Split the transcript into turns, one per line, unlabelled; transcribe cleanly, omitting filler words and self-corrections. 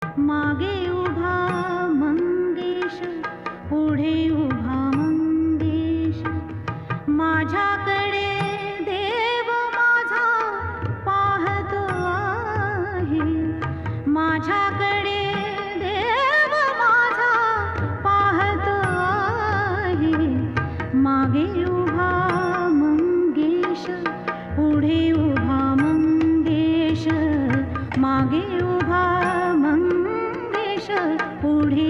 मागे उभा मंगेश, पुढे उभा मंगेश, माझ्याकडे देव माझा पाहतो आहे, माझ्याकडे देव माझा पाहतो आहे. मागे उभा मंगेश, पुढे उभा मंगेश, मागे उभा मंगेश, पुढे